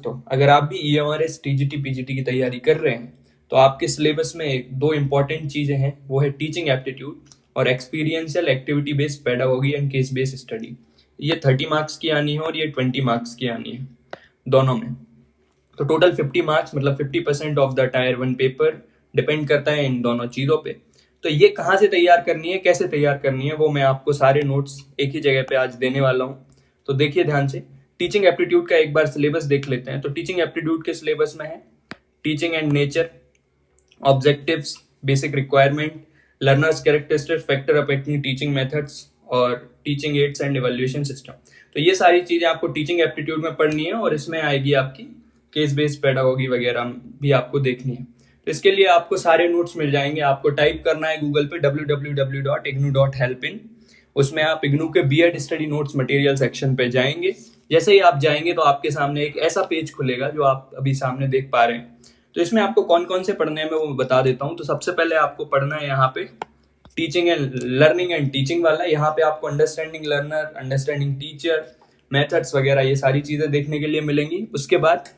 दोस्तों, अगर आप भी EMRS TGT PGT की तैयारी कर रहे हैं तो आपके सिलेबस में दो इंपॉर्टेंट चीजें हैं, वो है टीचिंग एप्टीट्यूड और experiential activity based pedagogy and case based study. ये 30 मार्क्स की आनी है और ये 20 मार्क्स की आनी है दोनों में। तो टोटल 50 मार्क्स मतलब 50% of the tyre 1 paper depend करता है इन दोनों चीज़ों पे। तो ये कहाँ से तैयार करनी है, कैसे तैयार करनी है, वो मैं आपको सारे नोट्स एक ही जगह पे आज देने वाला हूँ। तो देखिए ध्यान से, टीचिंग एप्टीट्यूड का एक बार सिलेबस देख लेते हैं। तो टीचिंग एप्टीट्यूड के सिलेबस में है teaching and nature, objectives, basic requirement, learners characteristics, factor affecting teaching methods और teaching aids and evaluation system. तो ये सारी चीजें आपको टीचिंग एप्टीट्यूड में पढ़नी है और इसमें आएगी आपकी केस बेस्ड पेडागोगी वगैरह भी आपको देखनी है। तो इसके लिए आपको सारे नोट्स मिल जाएंगे। आपको टाइप करना है गूगल पे www.ignu.helpin। उसमें आप इग्नू के B Ed study notes material section पे जाएंगे। जैसे ही आप जाएंगे तो आपके सामने एक ऐसा पेज खुलेगा जो आप अभी सामने देख पा रहे हैं। तो इसमें आपको कौन कौन से पढ़ने हैं मैं वो बता देता हूँ। तो सबसे पहले आपको पढ़ना है यहाँ पे teaching and learning and teaching वाला। यहाँ पे आपको understanding learner, understanding teacher, methods वगैरह ये सारी चीजें देखने के लिए मिलेंगी। उसके बाद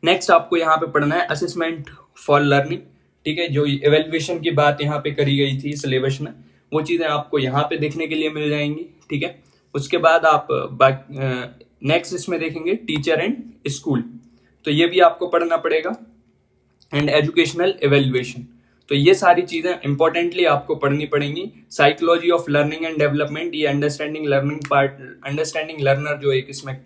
नेक्स्ट आपको यहाँ पे पढ़ना है असेसमेंट फॉर लर्निंग। ठीक है, जो इवेल्युएशन की बात यहाँ पे करी गई थी सिलेबस में, वो चीजें आपको यहाँ पे देखने के लिए मिल जाएंगी। ठीक है, उसके बाद आप नेक्स्ट इसमें देखेंगे टीचर एंड स्कूल, तो ये भी आपको पढ़ना पड़ेगा, एंड एजुकेशनल इवेल्युएशन। तो ये सारी चीजें इंपॉर्टेंटली आपको पढ़नी पड़ेंगी। Psychology of learning and development, ये understanding learning part, understanding learner जो एक इसमें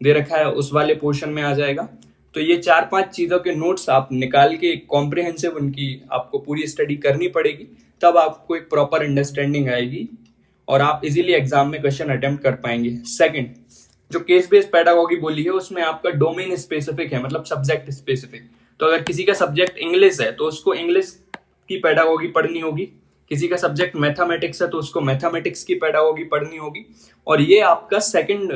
दे रखा है उस वाले पोर्शन में आ जाएगा। तो ये 4-5 चीजों के नोट्स आप निकाल के कॉम्प्रिहेंसिव उनकी आपको पूरी स्टडी करनी पड़ेगी, तब आपको एक प्रॉपर अंडरस्टैंडिंग आएगी और आप इजीली एग्जाम में क्वेश्चन अटेम्प्ट कर पाएंगे। सेकंड, जो केस बेस्ड पेडागोगी बोली है उसमें आपका डोमेन स्पेसिफिक है, मतलब सब्जेक्ट स्पेसिफिक। तो अगर किसी का सब्जेक्ट इंग्लिश है तो उसको इंग्लिश की पेडागोगी पढ़नी होगी, किसी का सब्जेक्ट मैथमेटिक्स है तो उसको मैथमेटिक्स की पेडागोगी पढ़नी होगी। और ये आपका सेकंड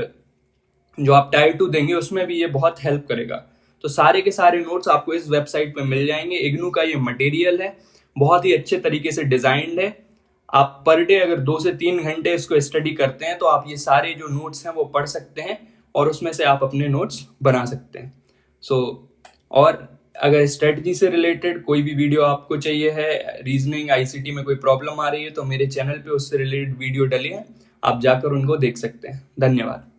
जो आप टायर 2 देंगे उसमें भी ये बहुत हेल्प करेगा। तो सारे के सारे नोट्स आपको इस वेबसाइट पे मिल जाएंगे। इग्नू का ये मटेरियल है, बहुत ही अच्छे तरीके से डिजाइंड है। आप पर डे अगर 2 से 3 घंटे इसको स्टडी करते हैं तो आप ये सारे जो नोट्स हैं वो पढ़ सकते हैं और उसमें से आप अपने नोट्स बना सकते हैं। और अगर स्ट्रेटजी से रिलेटेड कोई भी वीडियो आपको चाहिए है, रीजनिंग ICT में कोई प्रॉब्लम आ रही है, तो मेरे चैनल पे उससे रिलेटेड वीडियो डले हैं, आप जाकर उनको देख सकते हैं। धन्यवाद।